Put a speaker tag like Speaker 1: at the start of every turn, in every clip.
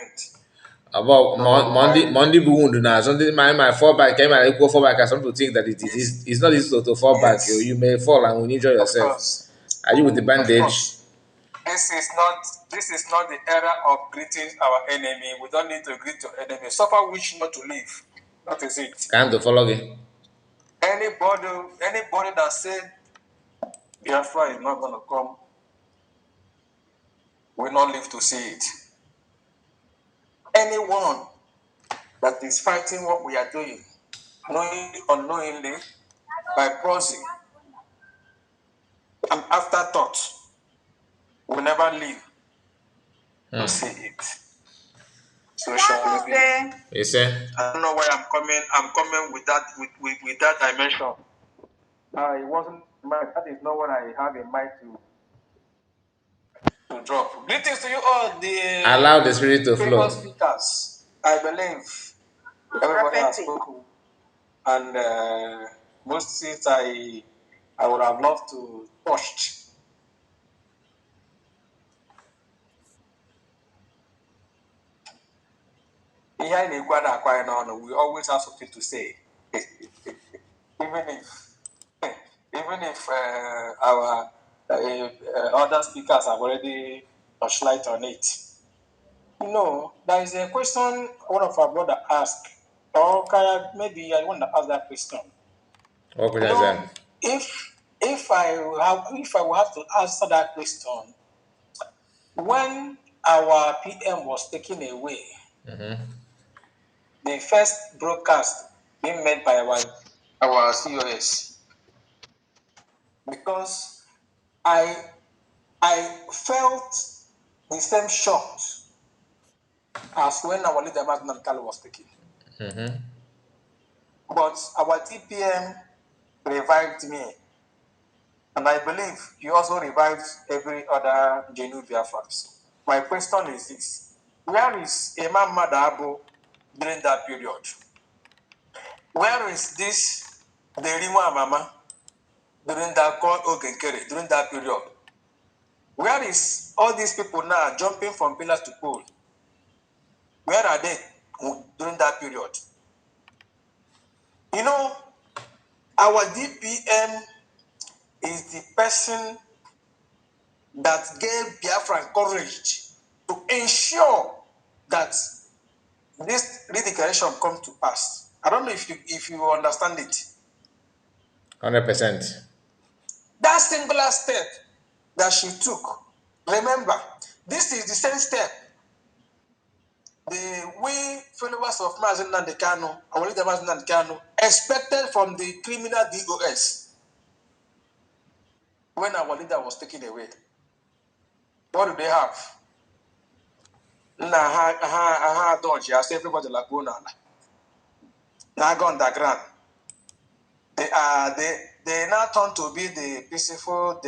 Speaker 1: agreement.
Speaker 2: About Monday wound now. Something my fallback came and equal fallback. Some people think that it's not easy to fall back.
Speaker 1: Yes.
Speaker 2: You may fall and will injure yourself.
Speaker 1: Of course.
Speaker 2: Are you with the bandage?
Speaker 1: This is not the era of greeting our enemy. We don't need to greet your enemy. Suffer wish not to live. That is it.
Speaker 2: Kind to follow again.
Speaker 1: Anybody that said Biafra is not gonna come will not live to see it. Anyone that is fighting what we are doing, knowingly or unknowingly, by proxy and afterthought, will never live to see it. So shall it be.
Speaker 2: Yes, sir.
Speaker 1: I don't know why I'm coming with that with that dimension. It wasn't that is not what I have in mind to drop. Greetings to you all, the
Speaker 2: allow the spirit to flow.
Speaker 1: Speakers. I believe everybody has spoken, and most things I would have loved to touch. We always have something to say, even if our other speakers have already touched light on it. You know, there is a question one of our brother asked, or maybe I want to ask that question.
Speaker 2: What question is that?
Speaker 1: If I will have to answer that question, when our PM was taken away, the first broadcast being made by our COS, because I felt the same shock as when our leader Martin Kalo was taken. But our TPM revived me, and I believe he also revived every other genuine Biafrans. My question is this: where is Imam Madabo during that period? Where is this Derima Mama during that call Ogenkere during that period? Where is all these people now jumping from pillar to pole? Where are they during that period? You know, our DPM is the person that gave Biafran courage to ensure that this redeclaration comes to pass. I don't know if you understand it.
Speaker 2: 100%.
Speaker 1: That singular step that she took, remember, this is the same step we followers of Mazen Nandekano, our leader Mazen Nandekano, expected from the criminal DOS when our leader was taken away. What do they have? Dodge, I say everybody like go now. Now go underground. They now turn to be the peaceful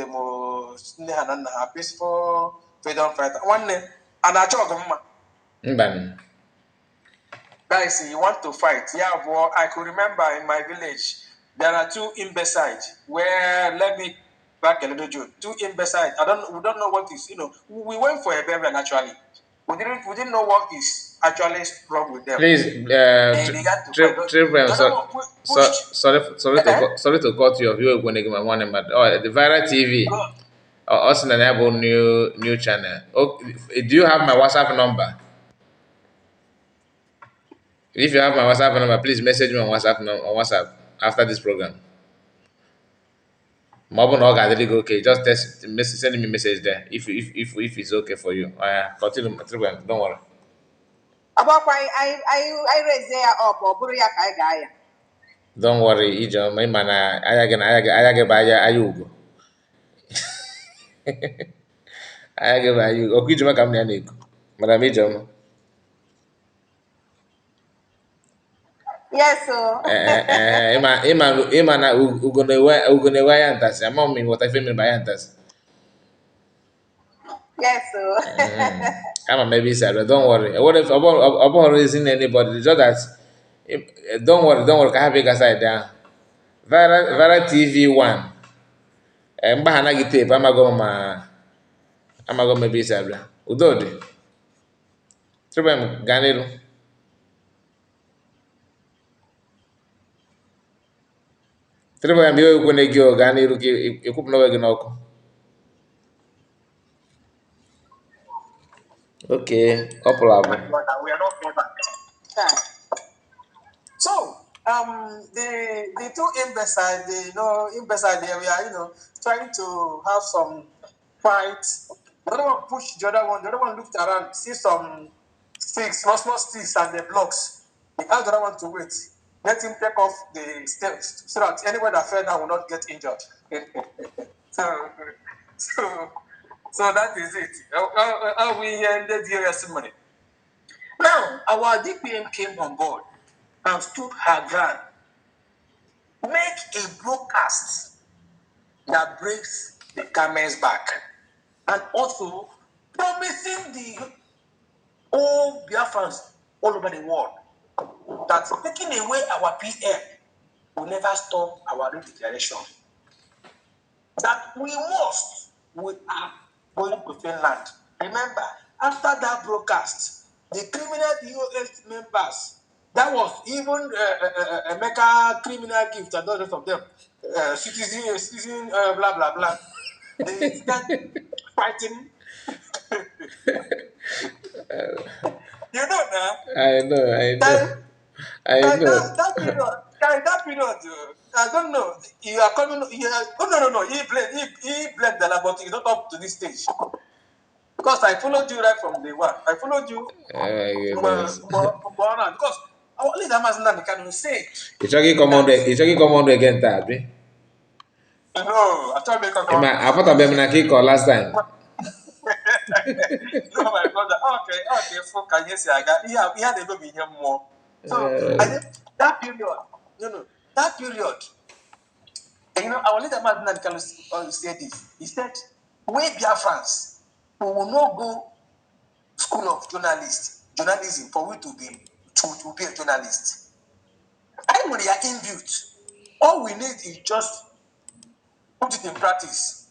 Speaker 1: peaceful freedom fighter. One name, and I talk guys, you want to fight? Yeah, well, I could remember in my village there are two imbeciles where let me back a little June. Two imbeciles. We don't know what is, we went for a burial actually. We didn't know what is actually wrong with them.
Speaker 2: Please, sorry to cut you off. You going to give my one, but the Viral TV, also enable new channel. Okay, do you have my WhatsApp number? If you have my WhatsApp number, please message me on WhatsApp after this program. Okay, just send me a message there if it's okay for you. Continue, don't worry.
Speaker 3: I raise there up or Buria Kaigaya.
Speaker 2: Don't worry, Ijo. My man, I buy Ayugo. I get by you. Okay, Juma come near Madam Ijo.
Speaker 3: Yes, sir.
Speaker 2: Ima na ugonewa yantas. I'm not mean what I feel by yantas.
Speaker 3: Yes, sir.
Speaker 2: I'm a maybe sir. Don't worry. What if about raising anybody? Just that. Don't worry. I have a side there. Viral TV 1. Mba hana gite pa amago maybe sir. Udode. Tribem Ganelu. Tribem bio kwene gyo Ganelu ki ikup no wegi noko. Okay, opulabu.
Speaker 1: We are not going back. So the two imbeciles, imbecile there, we are trying to have some fight. The other one pushed the other one. The other one looked around, see some sticks, small sticks, and the blocks. He asked the other one to wait. Let him take off the steps so that anyone that fell down will not get injured. so, so, so that is it. How we ended the ceremony. Now, our DPM came on board and stood her ground. Make a broadcast that breaks the camel's back, and also promising the all Biafrans all over the world that taking away our PM will never stop our declaration. That we are going to Finland. Remember, after that broadcast, the criminal DOS members, that was even a mega criminal gift and all the rest of them, citizen, blah, blah, blah. They start fighting. You know now?
Speaker 2: I know.
Speaker 1: That period, I don't know. You are coming. No. He blamed the but he's not up to this stage. Because I followed you right from day one. I followed you
Speaker 2: Oh my goodness.
Speaker 1: because our leader Mazinda can say.
Speaker 2: It's talking commando again, Tabi.
Speaker 1: No, I thought because
Speaker 2: I thought I've been a call last time.
Speaker 1: No, my brother. Okay, for can you say I got he had a little bit more. So I think that period, that period. Our leader Mazinda can say this. He said, "We Biafrans, we will not go school of journalism for we to be a journalist. I know they are inbuilt. All we need is just put it in practice.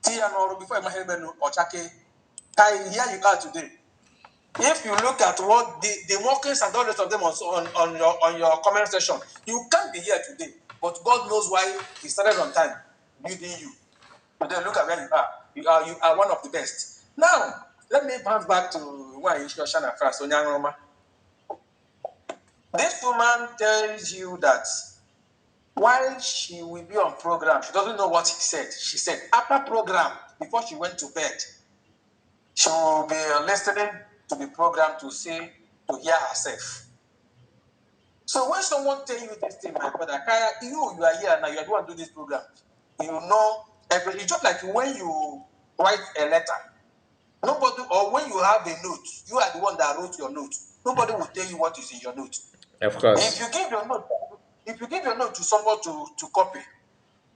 Speaker 1: Before Ochake, here you are today. If you look at what the workings and all the rest of them on your comment section, you can't be here today. But God knows why He started on time building you. But then look at where you are. You are one of the best. Now, let me bounce back to one introduction at first. This woman tells you that while she will be on program, she doesn't know what he said. She said after program, before she went to bed, she will be listening to the program to hear herself. So when someone tells you this thing, my brother, Kaya, you are here now, you are the one to do this program. You know everything. It's just like when you write a letter. Nobody, or when you have a note, you are the one that wrote your note. Nobody will tell you what is in your note.
Speaker 2: Of course.
Speaker 1: If you give your note to someone to copy,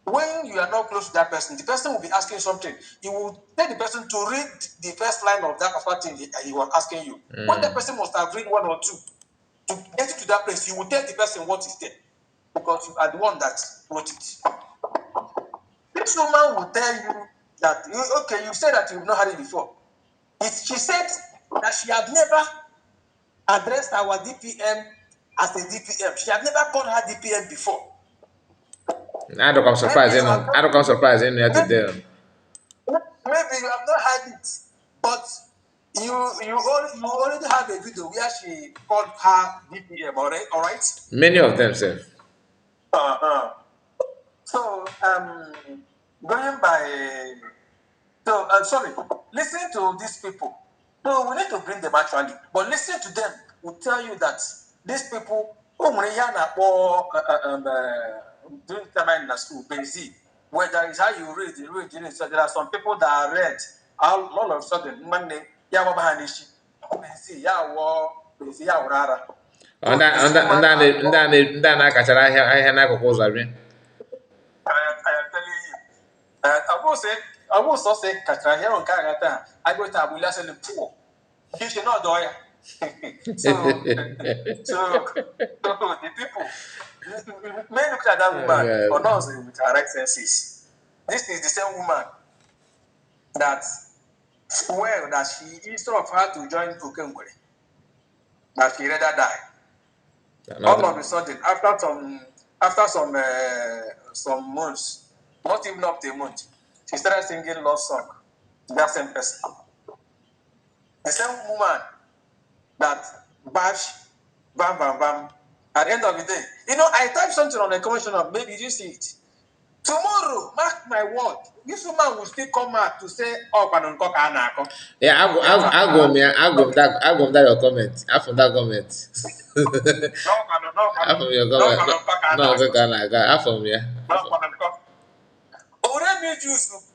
Speaker 1: when you are not close to that person, the person will be asking something. You will tell the person to read the first line of that thing he was asking you. When that person must have read one or two to get you to that place, you will tell the person what is there because you are the one that wrote it. This woman will tell you that you said that you've not had it before. She said that she had never addressed our DPM as a DPM. She had never called her DPM before.
Speaker 2: I don't come surprised, I don't come surprised in here today.
Speaker 1: Maybe you have not heard it, but you already have a video where she called her DPM, all right?
Speaker 2: Many of them, sir.
Speaker 1: So, going by, sorry, listen to these people. No, we need to bring them actually, but listen to them will tell you that these people, during time in school, basic, whether it's how you read, so there are some people that are read, all of a sudden, Monday,
Speaker 2: Ndị a na-akachara ahịa n'akụkụ ụzọ abịa.
Speaker 1: I am telling you. I will say, Katra, here on Kagata, I go to Abuja and poor. You should not do it. So, the people, may look at that woman, or not with her right senses. This is the same woman that, she, instead of her to join Okengwe, that she rather die. All of a sudden, after some months, not even up to a month, she started singing love song to that same person. The same woman that bash, bam, bam, bam. At the end of the day, I typed something on the commissioner. Maybe you see it. Tomorrow, mark my word, this woman will still come out to say, "Oh, Panunko."
Speaker 2: Yeah, I go that your comment. I from that comment. I from your comment. No, I from yeah.
Speaker 1: Already juice